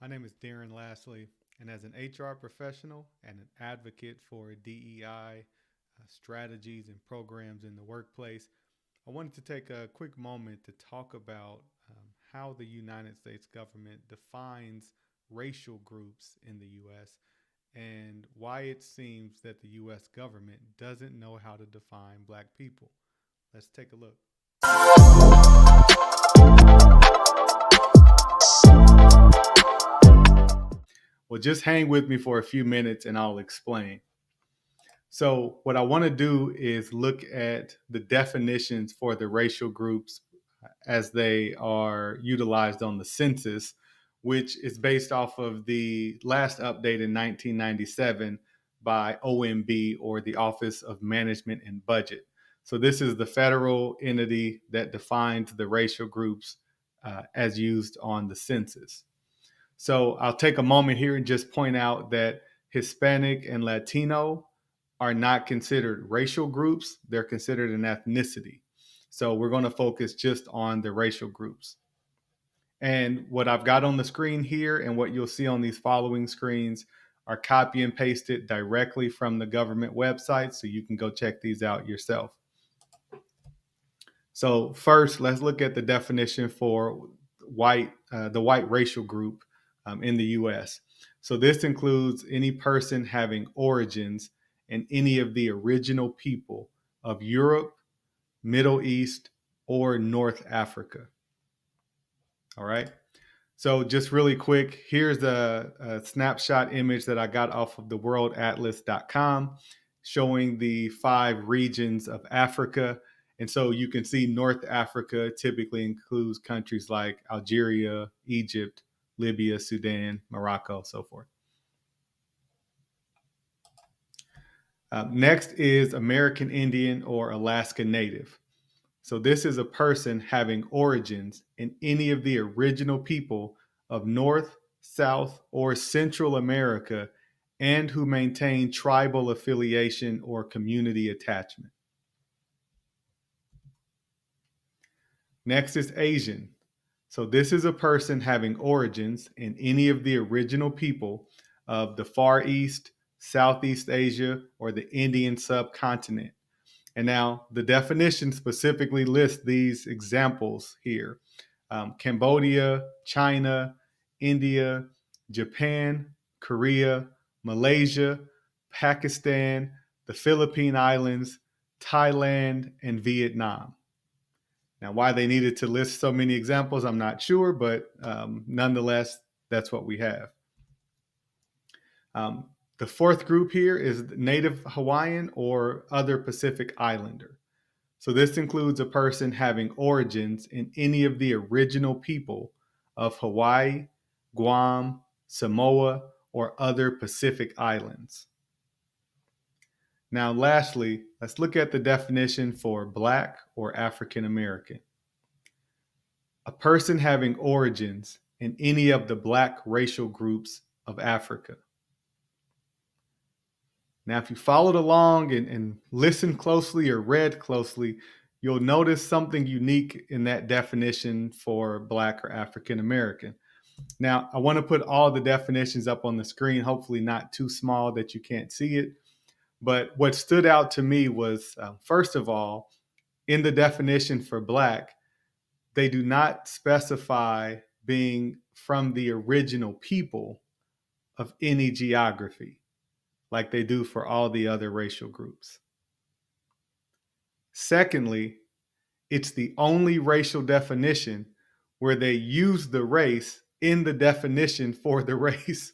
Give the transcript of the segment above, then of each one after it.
My name is Darren Lastly, and as an HR professional and an advocate for DEI strategies and programs in the workplace, I wanted to take a quick moment to talk about how the United States government defines racial groups in the U.S. and why it seems that the U.S. government doesn't know how to define Black people. Let's take a look. Well, just hang with me for a few minutes and I'll explain. So, what I want to do is look at the definitions for the racial groups as they are utilized on the census, which is based off of the last update in 1997 by OMB, or the Office of Management and Budget. So, this is the federal entity that defines the racial groups as used on the census. So I'll take a moment here and just point out that Hispanic and Latino are not considered racial groups, they're considered an ethnicity. So we're going to focus just on the racial groups. And what I've got on the screen here and what you'll see on these following screens are copy and pasted directly from the government website, so you can go check these out yourself. So first, let's look at the definition for the white racial group in the U.S. So this includes any person having origins in any of the original people of Europe, Middle East, or North Africa. All right. So just really quick, here's a snapshot image that I got off of the worldatlas.com showing the 5 regions of Africa. And so you can see North Africa typically includes countries like Algeria, Egypt, Libya, Sudan, Morocco, so forth. Next is American Indian or Alaska Native. So this is a person having origins in any of the original people of North, South, or Central America and who maintain tribal affiliation or community attachment. Next is Asian. So this is a person having origins in any of the original people of the Far East, Southeast Asia, or the Indian subcontinent. And now the definition specifically lists these examples here: Cambodia, China, India, Japan, Korea, Malaysia, Pakistan, the Philippine Islands, Thailand, and Vietnam. Now, why they needed to list so many examples, I'm not sure, but nonetheless, that's what we have. The fourth group here is Native Hawaiian or other Pacific Islander. So this includes a person having origins in any of the original people of Hawaii, Guam, Samoa, or other Pacific islands. Now, lastly, let's look at the definition for Black or African American. A person having origins in any of the Black racial groups of Africa. Now, if you followed along and listened closely or read closely, you'll notice something unique in that definition for Black or African American. Now, I want to put all the definitions up on the screen, hopefully not too small that you can't see it. But what stood out to me was, first of all, in the definition for Black, they do not specify being from the original people of any geography like they do for all the other racial groups. Secondly, it's the only racial definition where they use the race in the definition for the race,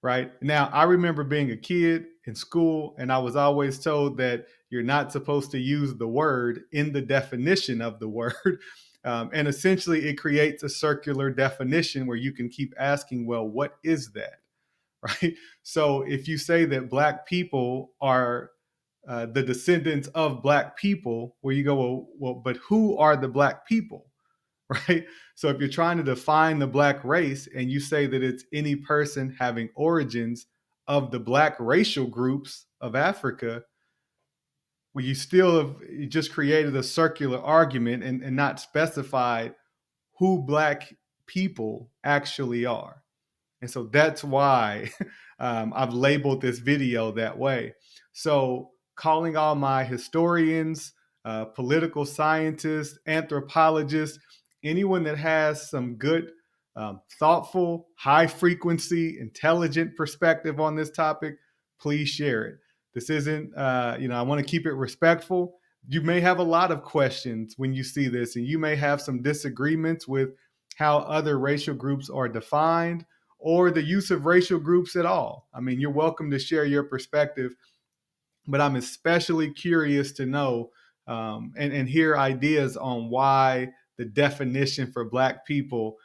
right? Now, I remember being a kid in school, and I was always told that you're not supposed to use the word in the definition of the word. And essentially, it creates a circular definition where you can keep asking, well, what is that? Right? So if you say that Black people are the descendants of Black people, where you go, well, but who are the Black people? Right? So if you're trying to define the Black race and you say that it's any person having origins of the Black racial groups of Africa, well, you just created a circular argument and not specified who Black people actually are. And so that's why I've labeled this video that way. So calling all my historians, political scientists, anthropologists, anyone that has some good, thoughtful, high frequency, intelligent perspective on this topic, please share it. This isn't, I want to keep it respectful. You may have a lot of questions when you see this, and you may have some disagreements with how other racial groups are defined or the use of racial groups at all. I mean, you're welcome to share your perspective, but I'm especially curious to know and hear ideas on why the definition for Black people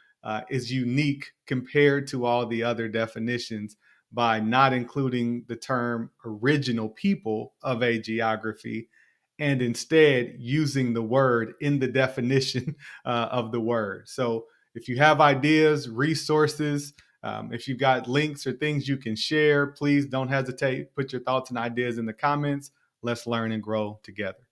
is unique compared to all the other definitions by not including the term original people of a geography and instead using the word in the definition of the word. So if you have ideas, resources, if you've got links or things you can share, please don't hesitate. Put your thoughts and ideas in the comments. Let's learn and grow together.